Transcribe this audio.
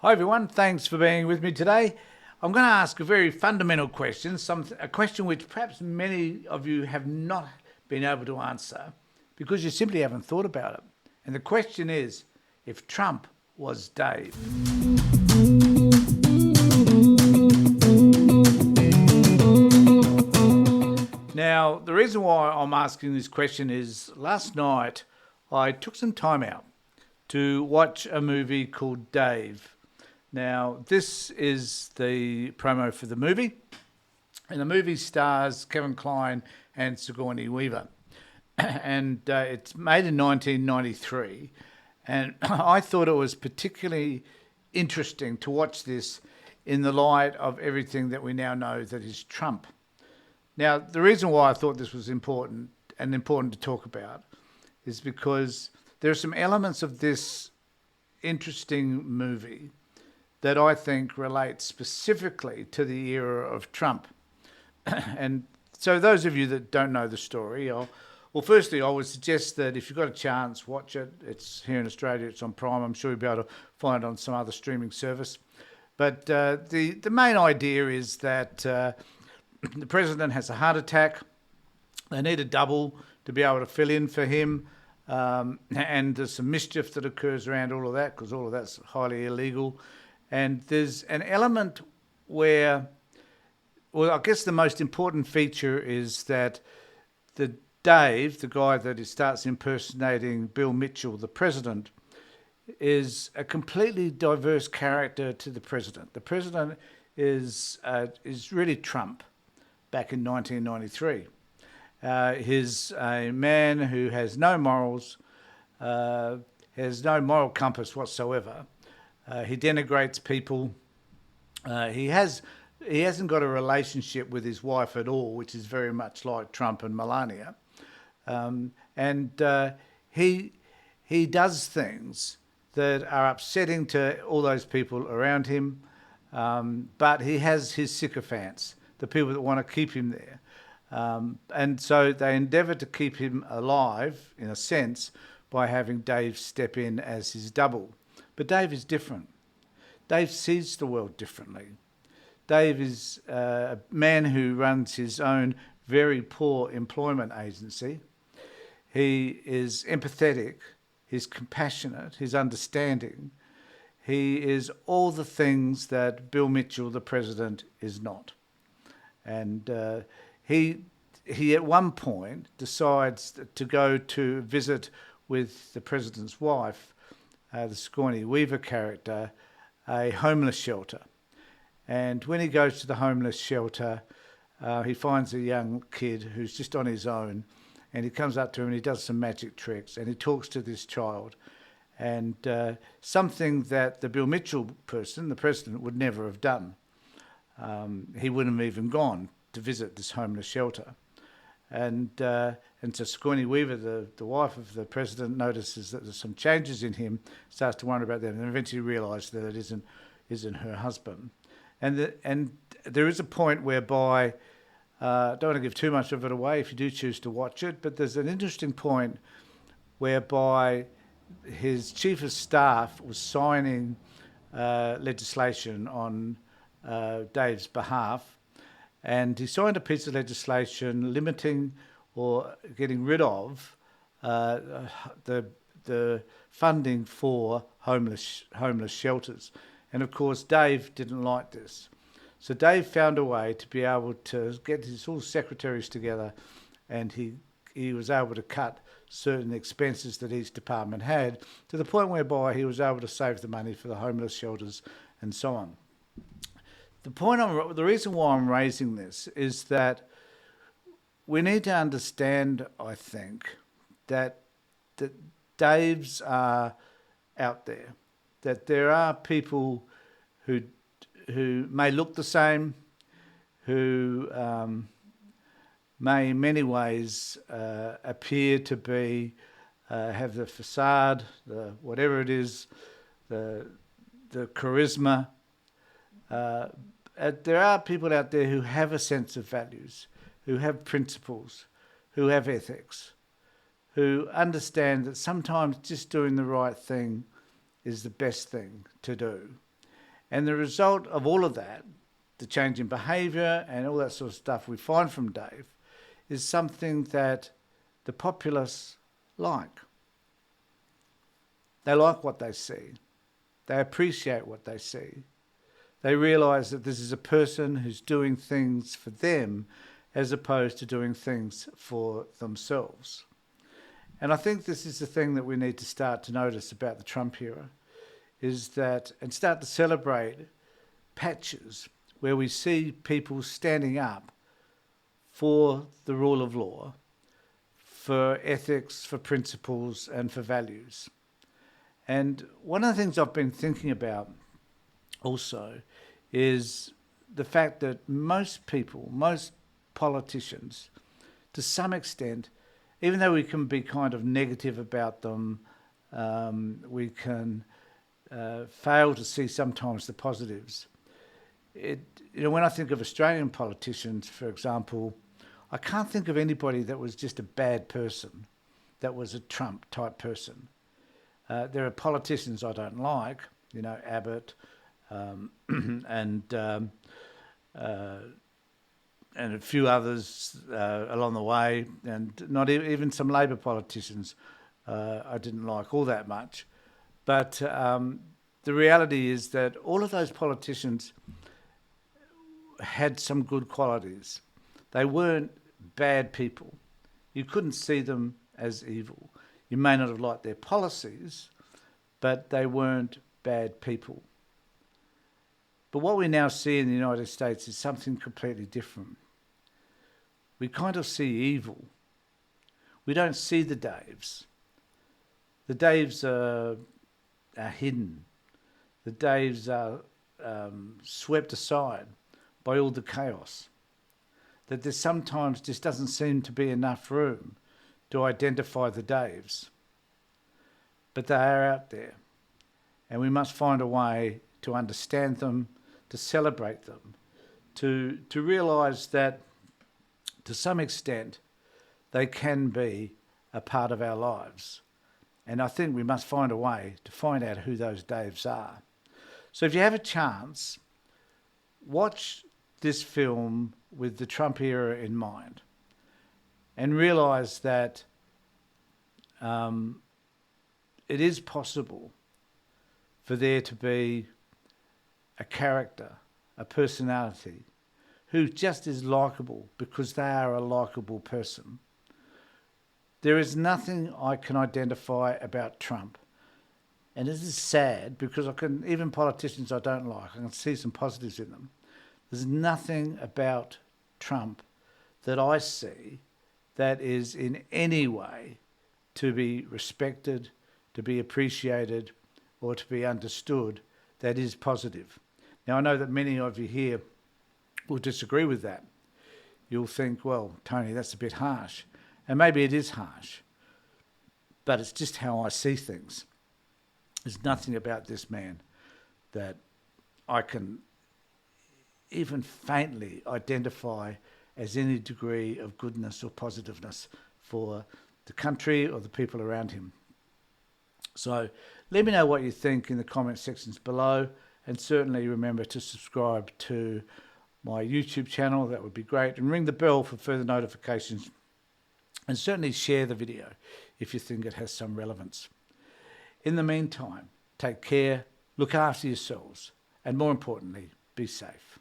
Hi everyone, thanks for being with me today. I'm going to ask a very fundamental question, a question which perhaps many of you have not been able to answer because you simply haven't thought about it. And the question is, if Trump was Dave? Now, the reason why I'm asking this question is last night I took some time out to watch a movie called Dave. Now, this is the promo for the movie, and the movie stars Kevin Kline and Sigourney Weaver. And it's made in 1993, and I thought it was particularly interesting to watch this in the light of everything that we now know that is Trump. Now, the reason why I thought this was important to talk about is because there are some elements of this interesting movie that I think relates specifically to the era of Trump. And so those of you that don't know the story, firstly, I would suggest that if you've got a chance, watch it. It's here in Australia, it's on Prime. I'm sure you'll be able to find it on some other streaming service. But the main idea is that the president has a heart attack. They need a double to be able to fill in for him. And there's some mischief that occurs around all of that because all of that's highly illegal. And there's an element where, well, I guess the most important feature is that Dave, the guy that starts impersonating Bill Mitchell, the president, is a completely diverse character to the president. The president is really Trump back in 1993. He's a man who has no morals, has no moral compass whatsoever. He denigrates people. He hasn't got a relationship with his wife at all, which is very much like Trump and Melania. He does things that are upsetting to all those people around him, but he has his sycophants, the people that want to keep him there. And so they endeavour to keep him alive, in a sense, by having Dave step in as his double. But Dave is different. Dave sees the world differently. Dave is a man who runs his own very poor employment agency. He is empathetic, he's compassionate, he's understanding. He is all the things that Bill Mitchell, the president, is not. And he at one point decides to go to visit with the president's wife, the Sigourney Weaver character, a homeless shelter. And when he goes to the homeless shelter, he finds a young kid who's just on his own, and he comes up to him and he does some magic tricks and he talks to this child. And something that the Bill Mitchell person, the president, would never have done. He wouldn't have even gone to visit this homeless shelter. And so Sigourney Weaver, the wife of the president, notices that there's some changes in him, starts to wonder about them, and eventually realises that it isn't her husband. And there is a point whereby, don't want to give too much of it away if you do choose to watch it, but there's an interesting point whereby his chief of staff was signing legislation on Dave's behalf, and he signed a piece of legislation limiting or getting rid of the funding for homeless shelters. And of course, Dave didn't like this. So Dave found a way to be able to get his all secretaries together, and he was able to cut certain expenses that each department had, to the point whereby he was able to save the money for the homeless shelters and so on. The reason why I'm raising this is that we need to understand, I think, that Daves are out there, that there are people who may look the same, who may in many ways appear to be have the facade, the whatever it is, the charisma. There are people out there who have a sense of values, who have principles, who have ethics, who understand that sometimes just doing the right thing is the best thing to do. And the result of all of that, the change in behaviour and all that sort of stuff we find from Dave, is something that the populace like. They like what they see. They appreciate what they see. They realise that this is a person who's doing things for them as opposed to doing things for themselves. And I think this is the thing that we need to start to notice about the Trump era, is that, and start to celebrate patches where we see people standing up for the rule of law, for ethics, for principles, and for values. And one of the things I've been thinking about also is the fact that most people, most politicians, to some extent, even though we can be kind of negative about them, we can fail to see sometimes the positives. When I think of Australian politicians, for example, I can't think of anybody that was just a bad person, that was a Trump type person. There are politicians I don't like, Abbott, and a few others along the way, and not even some Labor politicians I didn't like all that much. But the reality is that all of those politicians had some good qualities. They weren't bad people. You couldn't see them as evil. You may not have liked their policies, but they weren't bad people. But what we now see in the United States is something completely different. We kind of see evil. We don't see the Daves. The Daves are hidden. The Daves are swept aside by all the chaos. That there sometimes just doesn't seem to be enough room to identify the Daves. But they are out there. And we must find a way to understand them, to celebrate them, to realise that to some extent they can be a part of our lives. And I think we must find a way to find out who those Daves are. So if you have a chance, watch this film with the Trump era in mind and realise that it is possible for there to be a character, a personality, who just is likeable because they are a likeable person. There is nothing I can identify about Trump. And this is sad because even politicians I don't like, I can see some positives in them. There's nothing about Trump that I see that is in any way to be respected, to be appreciated, or to be understood that is positive. Now, I know that many of you here will disagree with that. You'll think, well, Tony, that's a bit harsh. And maybe it is harsh, but it's just how I see things. There's nothing about this man that I can even faintly identify as any degree of goodness or positiveness for the country or the people around him. So let me know what you think in the comment sections below, and certainly remember to subscribe to my YouTube channel. That would be great, and ring the bell for further notifications, and certainly share the video if you think it has some relevance. In the meantime, take care, look after yourselves, and more importantly, be safe.